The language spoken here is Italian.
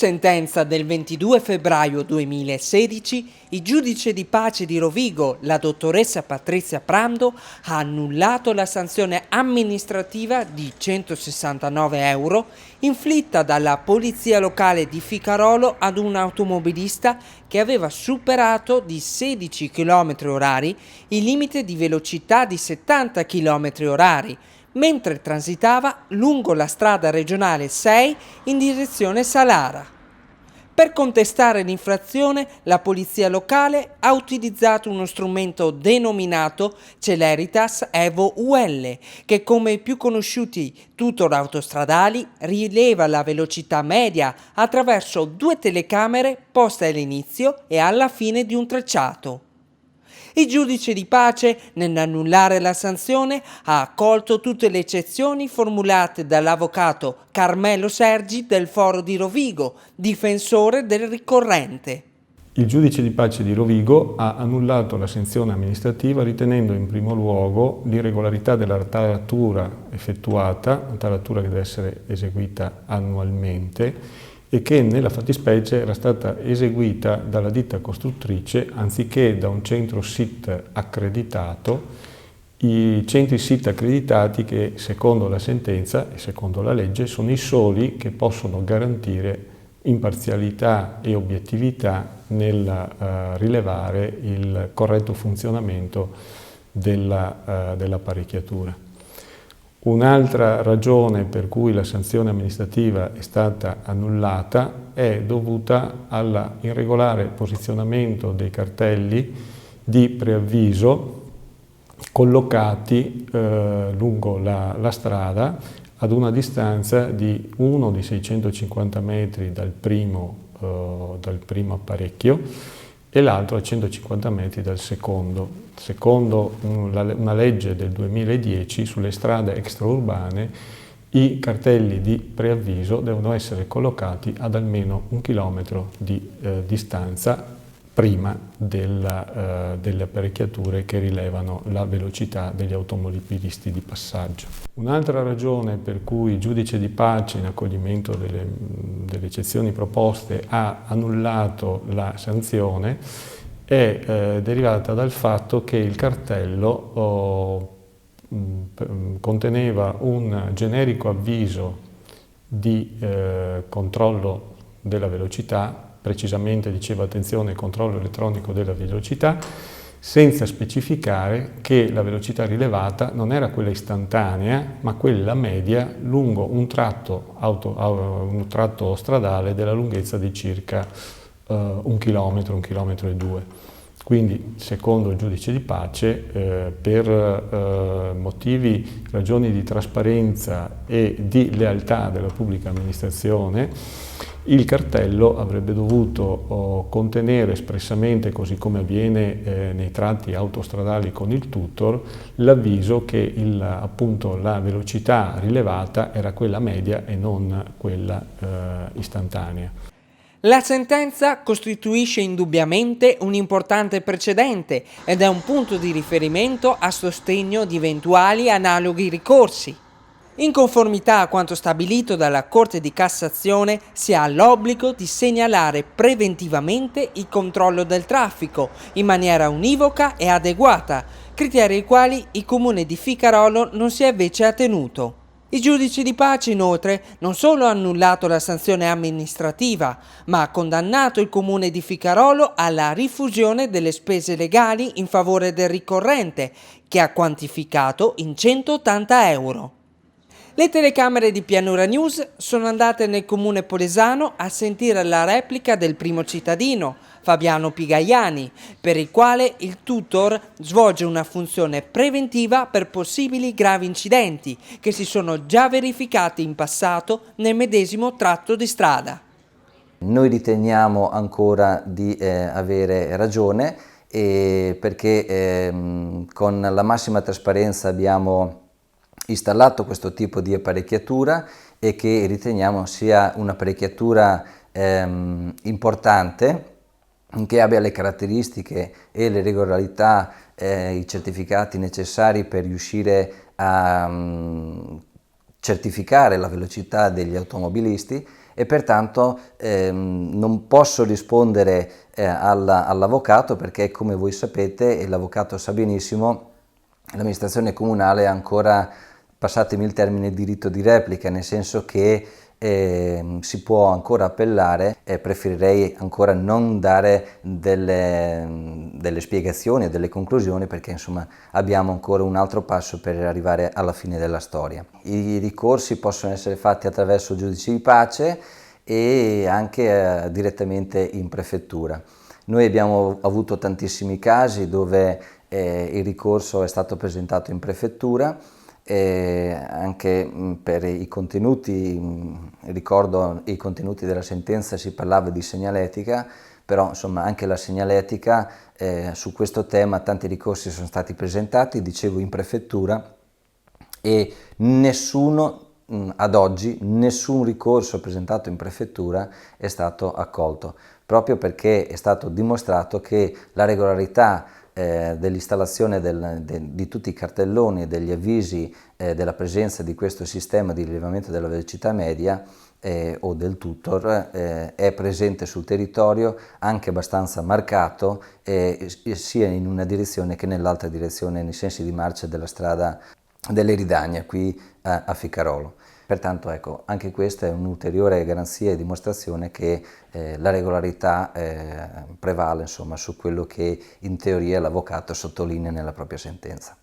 sentenza del 22 febbraio 2016, il giudice di pace di Rovigo, la dottoressa Patrizia Prando, ha annullato la sanzione amministrativa di 169 euro inflitta dalla polizia locale di Ficarolo ad un automobilista che aveva superato di 16 km orari il limite di velocità di 70 km orari, mentre transitava lungo la strada regionale 6 in direzione Salara. Per contestare l'infrazione, la polizia locale ha utilizzato uno strumento denominato Celeritas Evo UL, che come i più conosciuti tutor autostradali rileva la velocità media attraverso 2 telecamere poste all'inizio e alla fine di un tracciato. Il giudice di pace, nell'annullare la sanzione, ha accolto tutte le eccezioni formulate dall'avvocato Carmelo Sergi del Foro di Rovigo, difensore del ricorrente. Il giudice di pace di Rovigo ha annullato la sanzione amministrativa ritenendo in primo luogo l'irregolarità della taratura effettuata, una taratura che deve essere eseguita annualmente, e che nella fattispecie era stata eseguita dalla ditta costruttrice anziché da un centro SIT accreditato, i centri SIT accreditati che secondo la sentenza e secondo la legge sono i soli che possono garantire imparzialità e obiettività nel rilevare il corretto funzionamento dell'apparecchiatura. Un'altra ragione per cui la sanzione amministrativa è stata annullata è dovuta all'irregolare posizionamento dei cartelli di preavviso collocati lungo la strada ad una distanza di uno di 650 metri dal primo apparecchio e l'altro a 150 metri dal secondo. Secondo una legge del 2010 sulle strade extraurbane i cartelli di preavviso devono essere collocati ad almeno 1 chilometro di distanza prima delle apparecchiature che rilevano la velocità degli automobilisti di passaggio. Un'altra ragione per cui il giudice di pace, in accoglimento delle eccezioni proposte, ha annullato la sanzione è derivata dal fatto che il cartello conteneva un generico avviso di controllo della velocità, precisamente diceva attenzione controllo elettronico della velocità, senza specificare che la velocità rilevata non era quella istantanea, ma quella media lungo un tratto stradale della lunghezza di circa 1 chilometro, 1 chilometro e 2. Quindi, secondo il giudice di pace, per ragioni di trasparenza e di lealtà della pubblica amministrazione, il cartello avrebbe dovuto contenere espressamente, così come avviene nei tratti autostradali con il tutor, l'avviso che appunto la velocità rilevata era quella media e non quella istantanea. La sentenza costituisce indubbiamente un importante precedente ed è un punto di riferimento a sostegno di eventuali analoghi ricorsi. In conformità a quanto stabilito dalla Corte di Cassazione, si ha l'obbligo di segnalare preventivamente il controllo del traffico in maniera univoca e adeguata, criteri ai quali il Comune di Ficarolo non si è invece attenuto. Il giudice di pace, inoltre, non solo ha annullato la sanzione amministrativa, ma ha condannato il Comune di Ficarolo alla rifusione delle spese legali in favore del ricorrente, che ha quantificato in 180 euro. Le telecamere di Pianura News sono andate nel comune polesano a sentire la replica del primo cittadino, Fabiano Pigaiani, per il quale il tutor svolge una funzione preventiva per possibili gravi incidenti che si sono già verificati in passato nel medesimo tratto di strada. Noi riteniamo ancora di avere ragione perché con la massima trasparenza abbiamo installato questo tipo di apparecchiatura e che riteniamo sia un'apparecchiatura importante, che abbia le caratteristiche e le regolarità, i certificati necessari per riuscire a certificare la velocità degli automobilisti e pertanto non posso rispondere all'avvocato perché, come voi sapete e l'avvocato sa benissimo, l'amministrazione comunale ha ancora, passatemi il termine, diritto di replica, nel senso che si può ancora appellare e preferirei ancora non dare delle spiegazioni e delle conclusioni perché insomma abbiamo ancora un altro passo per arrivare alla fine della storia. I ricorsi possono essere fatti attraverso giudici di pace e anche direttamente in prefettura. Noi abbiamo avuto tantissimi casi dove il ricorso è stato presentato in prefettura, anche per i contenuti, ricordo i contenuti della sentenza, si parlava di segnaletica, però insomma anche la segnaletica, su questo tema tanti ricorsi sono stati presentati, dicevo in prefettura, e nessuno, ad oggi, nessun ricorso presentato in prefettura è stato accolto, proprio perché è stato dimostrato che la regolarità dell'installazione di tutti i cartelloni e degli avvisi della presenza di questo sistema di rilevamento della velocità media o del tutor è presente sul territorio, anche abbastanza marcato, sia in una direzione che nell'altra direzione, nei sensi di marcia della strada dell'Eridagna qui a Ficarolo. Pertanto ecco, anche questa è un'ulteriore garanzia e dimostrazione che la regolarità prevale insomma, su quello che in teoria l'avvocato sottolinea nella propria sentenza.